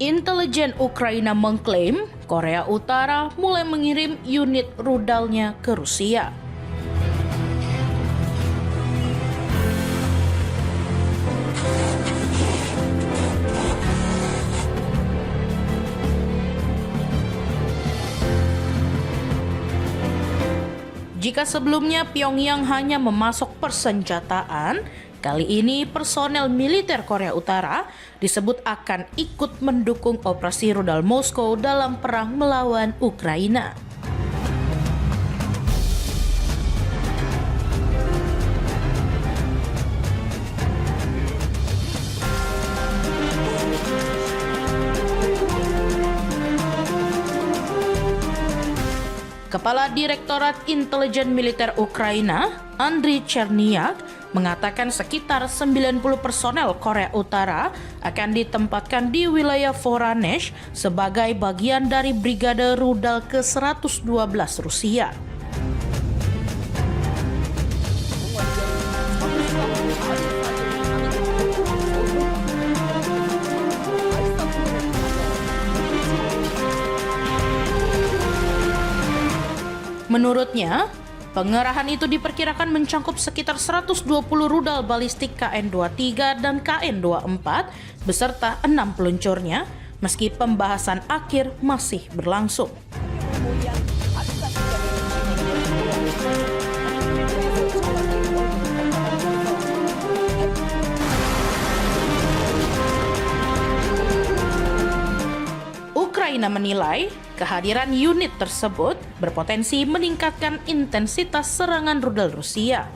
Intelijen Ukraina mengklaim Korea Utara mulai mengirim unit rudalnya ke Rusia. Jika sebelumnya Pyongyang hanya memasok persenjataan, kali ini personel militer Korea Utara disebut akan ikut mendukung operasi rudal Moskow dalam perang melawan Ukraina. Kepala Direktorat Intelijen Militer Ukraina, Andriy Chernyak, mengatakan sekitar 90 personel Korea Utara akan ditempatkan di wilayah Voronezh sebagai bagian dari Brigade Rudal ke-112 Rusia. Menurutnya, pengerahan itu diperkirakan mencangkup sekitar 120 rudal balistik KN-23 dan KN-24 beserta 6 peluncurnya, meski pembahasan akhir masih berlangsung. Ukraina menilai kehadiran unit tersebut berpotensi meningkatkan intensitas serangan rudal Rusia.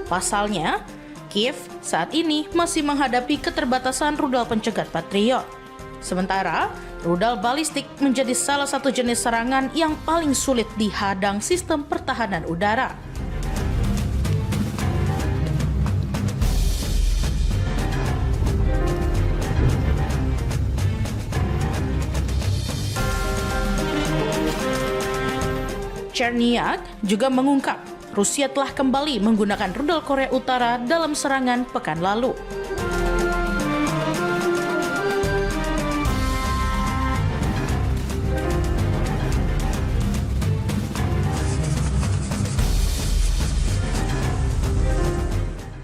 Pasalnya, Kiev saat ini masih menghadapi keterbatasan rudal pencegat Patriot. Sementara, rudal balistik menjadi salah satu jenis serangan yang paling sulit dihadang sistem pertahanan udara. Chernyak juga mengungkap Rusia telah kembali menggunakan rudal Korea Utara dalam serangan pekan lalu.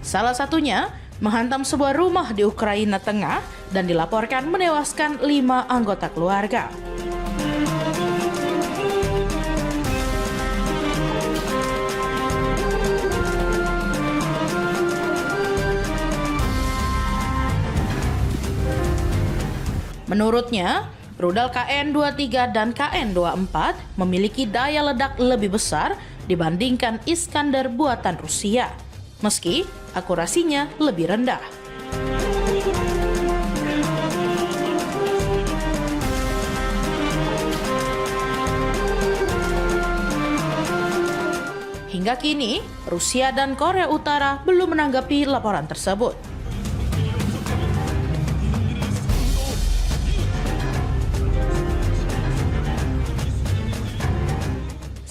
Salah satunya menghantam sebuah rumah di Ukraina Tengah dan dilaporkan menewaskan 5 anggota keluarga. Menurutnya, rudal KN-23 dan KN-24 memiliki daya ledak lebih besar dibandingkan Iskander buatan Rusia, meski akurasinya lebih rendah. Hingga kini, Rusia dan Korea Utara belum menanggapi laporan tersebut.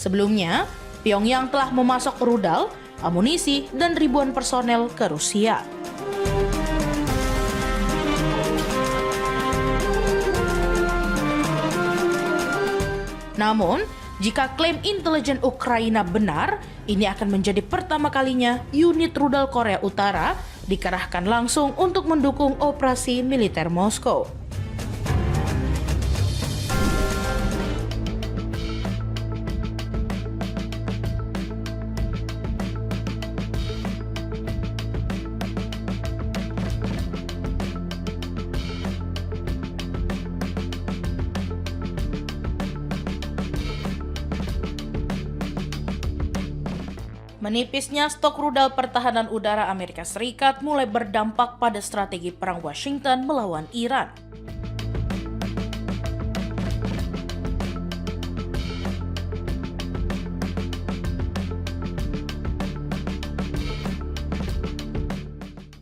Sebelumnya, Pyongyang telah memasok rudal, amunisi, dan ribuan personel ke Rusia. Namun, jika klaim intelijen Ukraina benar, ini akan menjadi pertama kalinya unit rudal Korea Utara dikerahkan langsung untuk mendukung operasi militer Moskow. Menipisnya stok rudal pertahanan udara Amerika Serikat mulai berdampak pada strategi perang Washington melawan Iran.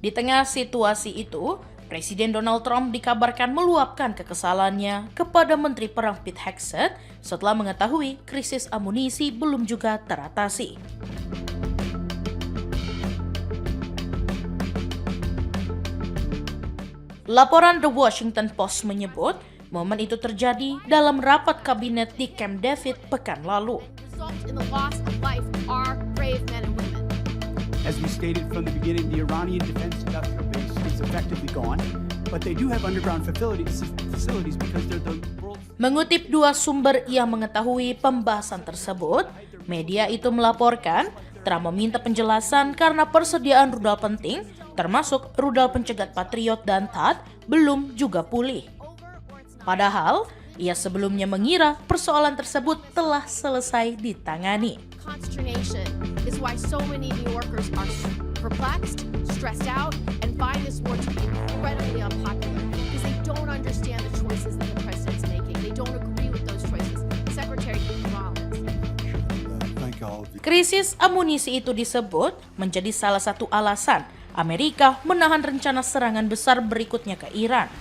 Di tengah situasi itu, Presiden Donald Trump dikabarkan meluapkan kekesalannya kepada Menteri Perang Pete Hegseth setelah mengetahui krisis amunisi belum juga teratasi. Laporan The Washington Post menyebut, momen itu terjadi dalam rapat kabinet di Camp David pekan lalu. As we stated from the beginning, the Iranian defense industrial base is effectively gone, but they do have underground facilities because they're the world's... Mengutip dua sumber yang mengetahui pembahasan tersebut, media itu melaporkan Trump meminta penjelasan karena persediaan rudal penting, termasuk rudal pencegat Patriot dan THAAD, belum juga pulih. Padahal, ia sebelumnya mengira persoalan tersebut telah selesai ditangani. Consternation is why so many New Yorkers are perplexed, stressed out, and find this war to be incredibly unpopular because they don't understand the choices that the president's making. They don't agree with those choices. Secretary Rollins. Krisis amunisi itu disebut menjadi salah satu alasan Amerika menahan rencana serangan besar berikutnya ke Iran.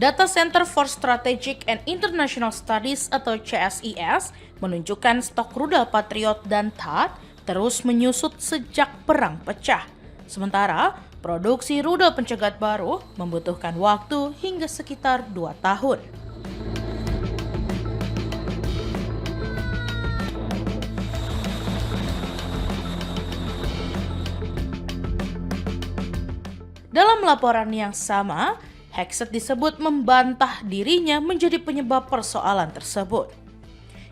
Data Center for Strategic and International Studies atau CSIS menunjukkan stok rudal Patriot dan THAAD terus menyusut sejak perang pecah. Sementara, produksi rudal pencegat baru membutuhkan waktu hingga sekitar 2 tahun. Dalam laporan yang sama, Hegseth disebut membantah dirinya menjadi penyebab persoalan tersebut.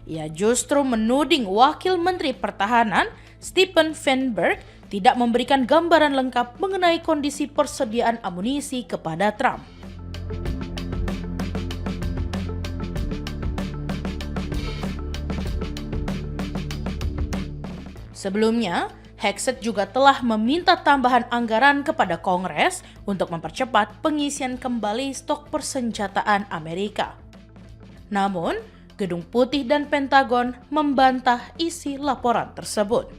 Ia justru menuding Wakil Menteri Pertahanan Stephen Feinberg tidak memberikan gambaran lengkap mengenai kondisi persediaan amunisi kepada Trump. Sebelumnya, Hegseth juga telah meminta tambahan anggaran kepada Kongres untuk mempercepat pengisian kembali stok persenjataan Amerika. Namun, Gedung Putih dan Pentagon membantah isi laporan tersebut.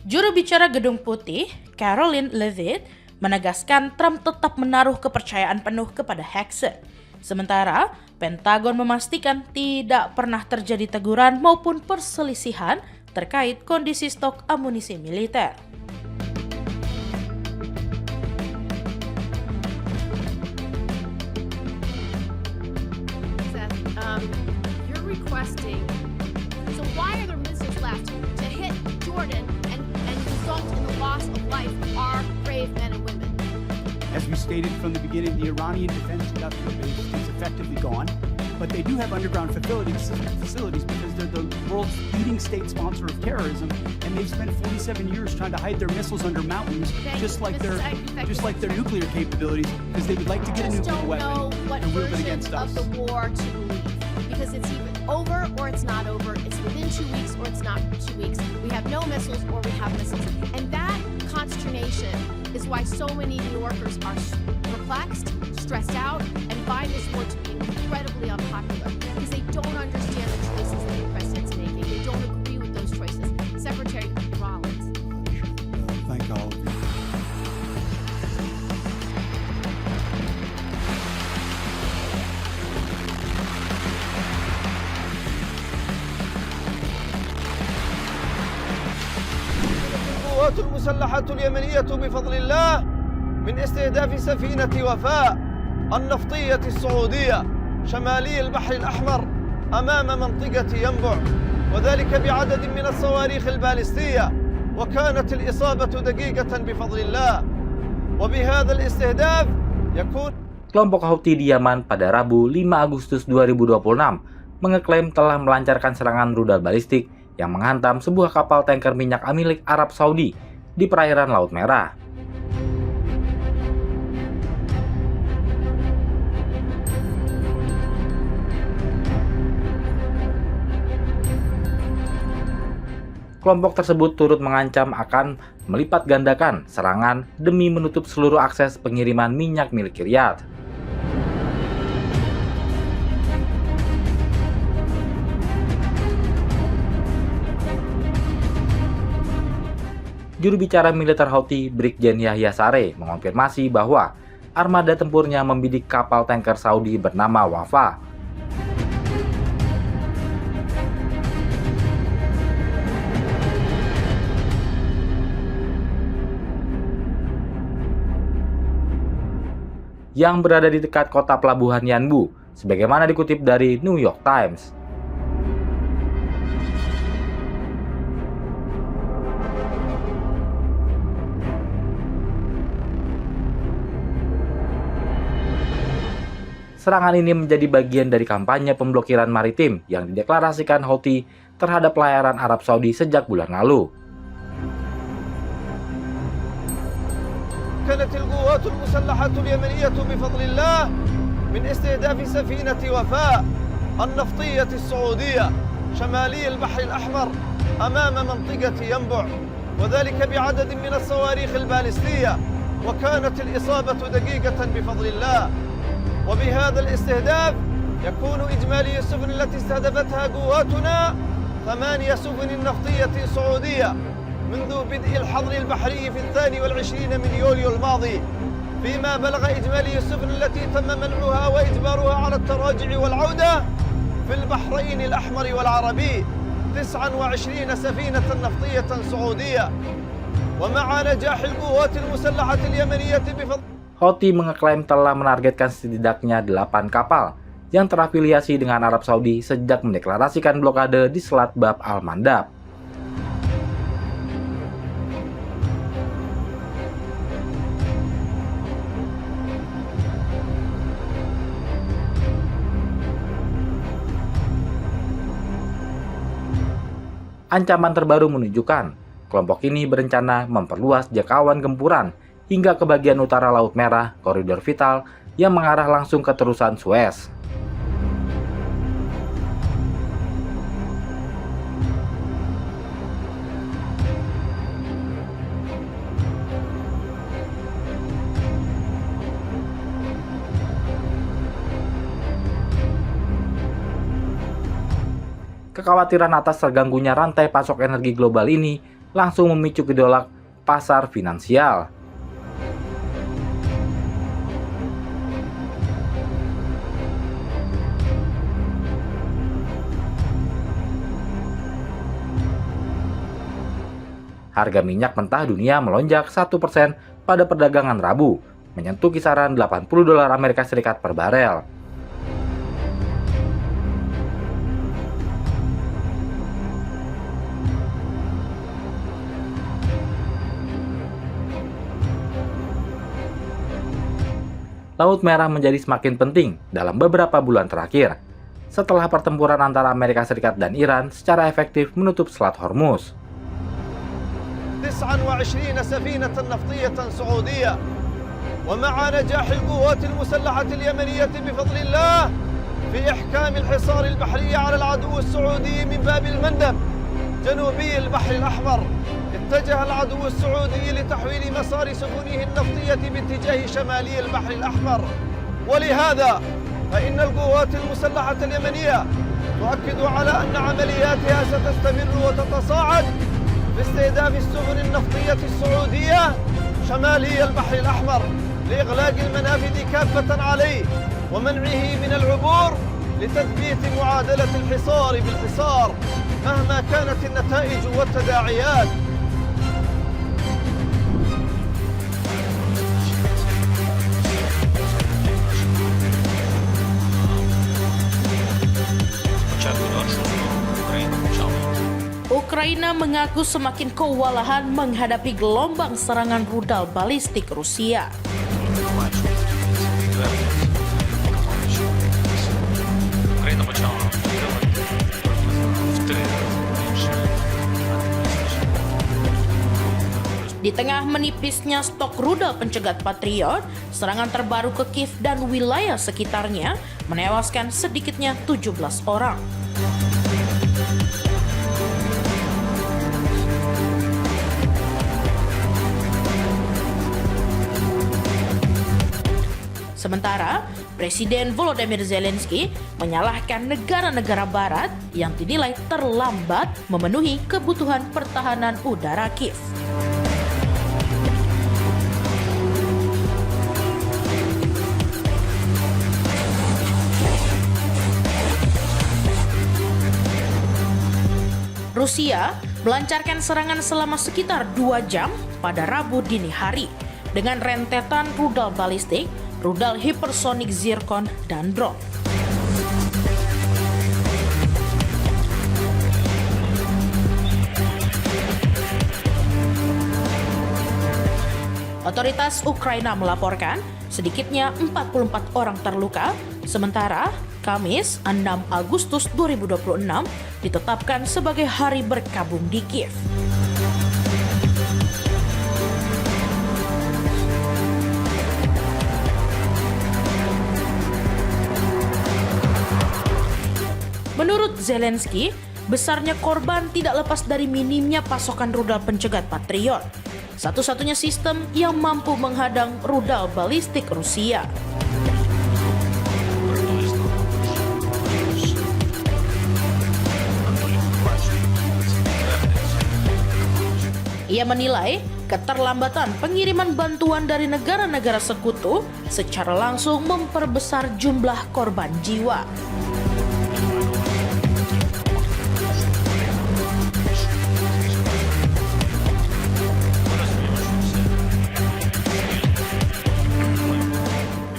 Juru bicara Gedung Putih, Karoline Leavitt, menegaskan Trump tetap menaruh kepercayaan penuh kepada Hegseth. Sementara, Pentagon memastikan tidak pernah terjadi teguran maupun perselisihan terkait kondisi stok amunisi militer. You're requesting, so why are there missiles left to hit Jordan and result in the loss of life of our brave men and women? As we stated from the beginning, the Iranian defense industrial base is effectively gone, but they do have underground facilities because they're the world's leading state sponsor of terrorism, and they've spent 47 years trying to hide their missiles under mountains, just like their nuclear capabilities, because they would like to get a nuclear weapon and wield it against us. Of the war to believe, because it's either over or it's not over. It's within 2 weeks or it's not 2 weeks. We have no missiles or we have missiles, and that consternation is why so many New Yorkers are perplexed, stressed out, and find this war to be incredibly unpopular because they don't understand the choices that the president's making. They don't agree with those choices. Secretary Rollins. Thank all of you. القوات المسلحة اليمنية بفضل الله من استهداف سفينة وفاء النفطية السعودية شمالي البحر الأحمر أمام منطقة ينبع، وذلك بعدد من الصواريخ البالستية، وكانت الإصابة دقيقة بفضل الله. وبهذا الاستهداف يكون Kelompok Houthi di Yaman pada Rabu 5 Agustus 2026 mengeklaim telah melancarkan serangan rudal balistik yang menghantam sebuah kapal tanker minyak milik Arab Saudi di perairan Laut Merah. kelompok tersebut turut mengancam akan melipat gandakan serangan demi menutup seluruh akses pengiriman minyak milik Riyadh. Juru bicara militer Houthi, Brigjen Yahya Saree, mengonfirmasi bahwa armada tempurnya membidik kapal tanker Saudi bernama Wafa. Yang berada di dekat kota pelabuhan Yanbu, sebagaimana dikutip dari New York Times. Serangan ini menjadi bagian dari kampanye pemblokiran maritim yang dideklarasikan Houthi terhadap pelayaran Arab Saudi sejak bulan lalu. كانت القوات المسلحة اليمنية بفضل الله من استهداف سفينة وفاء النفطية السعودية شمالي البحر الأحمر أمام منطقة ينبع، وذلك بعدد من الصواريخ البالستية، وكانت الإصابة دقيقة بفضل الله. وبهذا الاستهداف يكون إجمالي السفن التي استهدفتها قواتنا 8 سفن نفطية سعودية منذ بدء الحظر البحري في 22 من يوليو الماضي، فيما بلغ إجمالي السفن التي تم منعها وإجبارها على التراجع والعودة في البحرين الأحمر والعربي 29 سفينة نفطية سعودية. ومع نجاح القوات المسلحة اليمنية بفضل Houthi mengeklaim telah menargetkan setidaknya 8 kapal yang terafiliasi dengan Arab Saudi sejak mendeklarasikan blokade di Selat Bab al-Mandab. Ancaman terbaru menunjukkan kelompok ini berencana memperluas jangkauan gempuran hingga ke bagian utara Laut Merah, koridor vital yang mengarah langsung ke terusan Suez. Kekhawatiran atas terganggunya rantai pasok energi global ini langsung memicu gejolak pasar finansial. Harga minyak mentah dunia melonjak 1% pada perdagangan Rabu, menyentuh kisaran $80 Amerika Serikat per barel. Laut Merah menjadi semakin penting dalam beberapa bulan terakhir, setelah pertempuran antara Amerika Serikat dan Iran secara efektif menutup Selat Hormuz. 29 سفينة نفطية سعودية. ومع نجاح القوات المسلحة اليمنية بفضل الله في إحكام الحصار البحري على العدو السعودي من باب المندب جنوبي البحر الأحمر، اتجه العدو السعودي لتحويل مسار سفنه النفطية باتجاه شمالي البحر الأحمر. ولهذا فإن القوات المسلحة اليمنية تؤكد على أن عملياتها ستستمر وتتصاعد باستهداف السفن النفطية السعودية شمالي البحر الأحمر لإغلاق المنافذ كافة عليه ومنعه من العبور لتثبيت معادلة الحصار بالحصار مهما كانت النتائج والتداعيات. Ukraina mengaku semakin kewalahan menghadapi gelombang serangan rudal balistik Rusia. Di tengah menipisnya stok rudal pencegat Patriot, serangan terbaru ke Kiev dan wilayah sekitarnya menewaskan sedikitnya 17 orang. Sementara, Presiden Volodymyr Zelensky menyalahkan negara-negara barat yang dinilai terlambat memenuhi kebutuhan pertahanan udara Kiev. Rusia melancarkan serangan selama sekitar 2 jam pada Rabu dini hari dengan rentetan rudal balistik, rudal hipersonik Zircon, dan drone. Otoritas Ukraina melaporkan sedikitnya 44 orang terluka, sementara Kamis 6 Agustus 2026 ditetapkan sebagai hari berkabung di Kiev. Menurut Zelensky, besarnya korban tidak lepas dari minimnya pasokan rudal pencegat Patriot, satu-satunya sistem yang mampu menghadang rudal balistik Rusia. Ia menilai keterlambatan pengiriman bantuan dari negara-negara sekutu secara langsung memperbesar jumlah korban jiwa.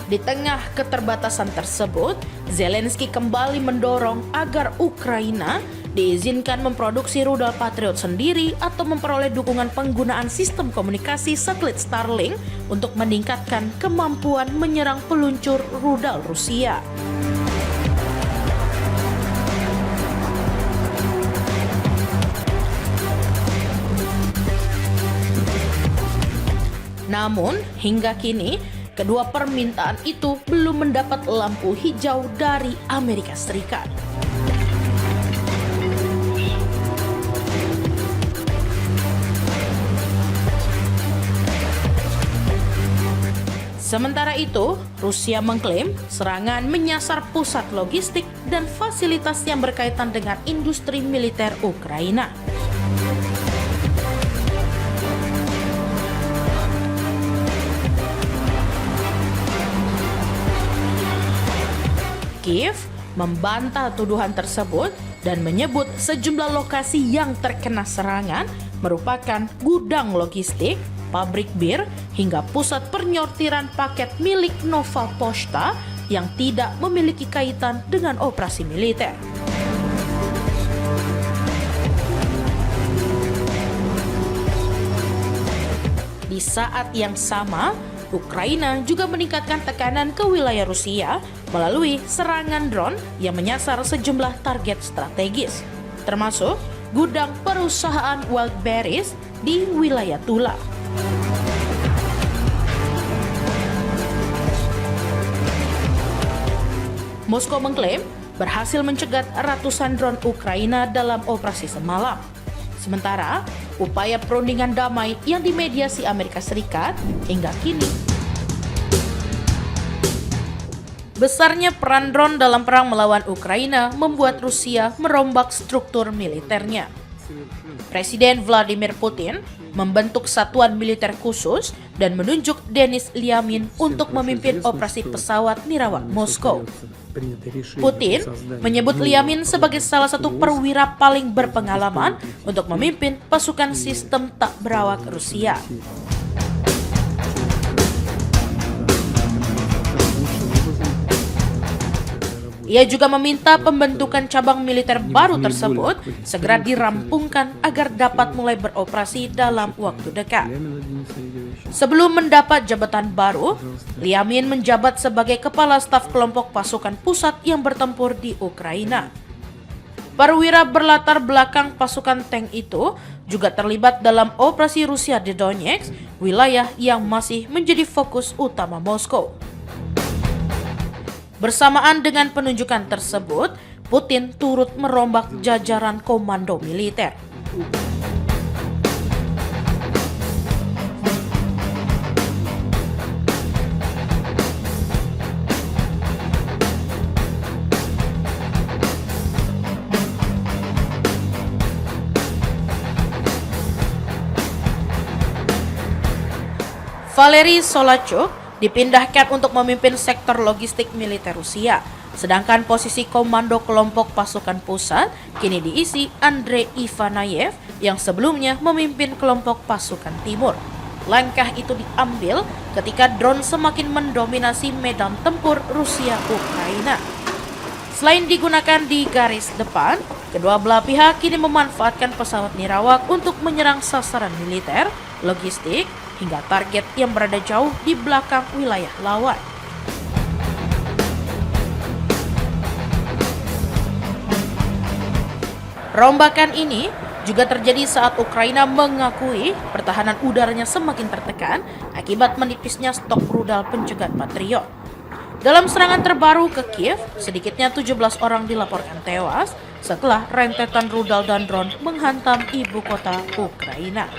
Di tengah keterbatasan tersebut, Zelensky kembali mendorong agar Ukraina diizinkan memproduksi rudal Patriot sendiri atau memperoleh dukungan penggunaan sistem komunikasi satelit Starlink untuk meningkatkan kemampuan menyerang peluncur rudal Rusia. Namun, hingga kini, kedua permintaan itu belum mendapat lampu hijau dari Amerika Serikat. Sementara itu, Rusia mengklaim serangan menyasar pusat logistik dan fasilitas yang berkaitan dengan industri militer Ukraina. Kiev membantah tuduhan tersebut dan menyebut sejumlah lokasi yang terkena serangan merupakan gudang logistik, pabrik bir, hingga pusat penyortiran paket milik Nova Poshta yang tidak memiliki kaitan dengan operasi militer. Di saat yang sama, Ukraina juga meningkatkan tekanan ke wilayah Rusia melalui serangan drone yang menyasar sejumlah target strategis, termasuk gudang perusahaan Wildberries di wilayah Tula. Moskow mengklaim berhasil mencegat ratusan drone Ukraina dalam operasi semalam. Sementara, upaya perundingan damai yang dimediasi Amerika Serikat hingga kini. Besarnya peran drone dalam perang melawan Ukraina membuat Rusia merombak struktur militernya. Presiden Vladimir Putin membentuk satuan militer khusus dan menunjuk Denis Lyamin untuk memimpin operasi pesawat nirawak Moskow. Putin menyebut Lyamin sebagai salah satu perwira paling berpengalaman untuk memimpin pasukan sistem tak berawak Rusia. Ia juga meminta pembentukan cabang militer baru tersebut segera dirampungkan agar dapat mulai beroperasi dalam waktu dekat. Sebelum mendapat jabatan baru, Lyamin menjabat sebagai kepala staf kelompok pasukan pusat yang bertempur di Ukraina. Perwira berlatar belakang pasukan tank itu juga terlibat dalam operasi Rusia di Donetsk, wilayah yang masih menjadi fokus utama Moskow. Bersamaan dengan penunjukan tersebut, Putin turut merombak jajaran komando militer. Valery Solachuk dipindahkan untuk memimpin sektor logistik militer Rusia. Sedangkan posisi komando kelompok pasukan pusat kini diisi Andrei Ivanayev yang sebelumnya memimpin kelompok pasukan timur. Langkah itu diambil ketika drone semakin mendominasi medan tempur Rusia-Ukraina. Selain digunakan di garis depan, kedua belah pihak kini memanfaatkan pesawat nirawak untuk menyerang sasaran militer, logistik, hingga target yang berada jauh di belakang wilayah lawan. Rombakan ini juga terjadi saat Ukraina mengakui pertahanan udaranya semakin tertekan akibat menipisnya stok rudal pencegat Patriot. Dalam serangan terbaru ke Kiev, sedikitnya 17 orang dilaporkan tewas setelah rentetan rudal dan drone menghantam ibu kota Ukraina.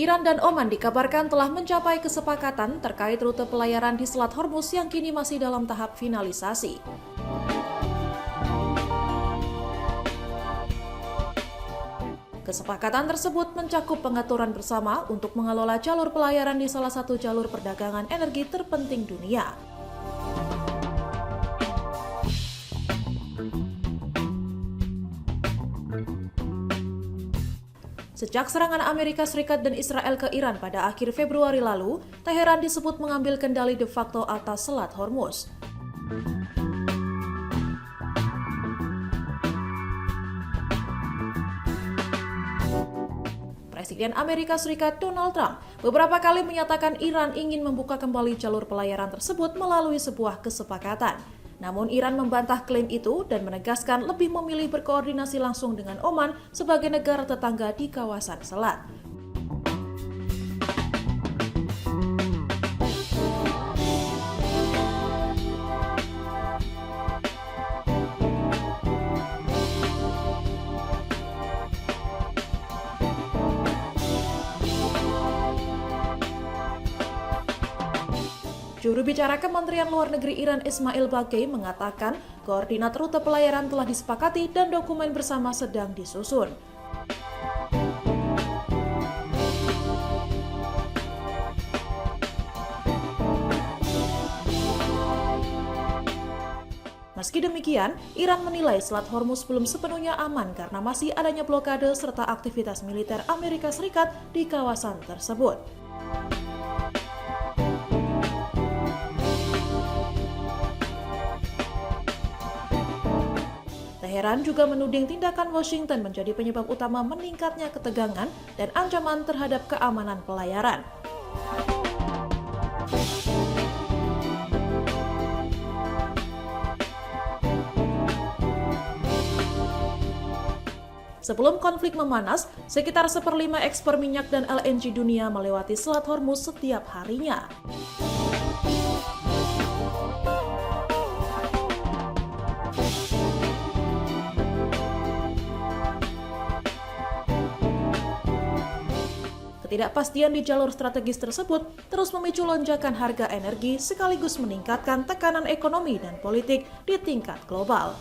Iran dan Oman dikabarkan telah mencapai kesepakatan terkait rute pelayaran di Selat Hormuz yang kini masih dalam tahap finalisasi. Kesepakatan tersebut mencakup pengaturan bersama untuk mengelola jalur pelayaran di salah satu jalur perdagangan energi terpenting dunia. Sejak serangan Amerika Serikat dan Israel ke Iran pada akhir Februari lalu, Teheran disebut mengambil kendali de facto atas Selat Hormuz. Presiden Amerika Serikat Donald Trump beberapa kali menyatakan Iran ingin membuka kembali jalur pelayaran tersebut melalui sebuah kesepakatan. Namun Iran membantah klaim itu dan menegaskan lebih memilih berkoordinasi langsung dengan Oman sebagai negara tetangga di kawasan selat. Juru bicara Kementerian Luar Negeri Iran Ismail Bagei mengatakan koordinat rute pelayaran telah disepakati dan dokumen bersama sedang disusun. Meski demikian, Iran menilai Selat Hormuz belum sepenuhnya aman karena masih adanya blokade serta aktivitas militer Amerika Serikat di kawasan tersebut. Teheran juga menuding tindakan Washington menjadi penyebab utama meningkatnya ketegangan dan ancaman terhadap keamanan pelayaran. Sebelum konflik memanas, sekitar 1/5 ekspor minyak dan LNG dunia melewati Selat Hormuz setiap harinya. Ketidakpastian di jalur strategis tersebut terus memicu lonjakan harga energi sekaligus meningkatkan tekanan ekonomi dan politik di tingkat global.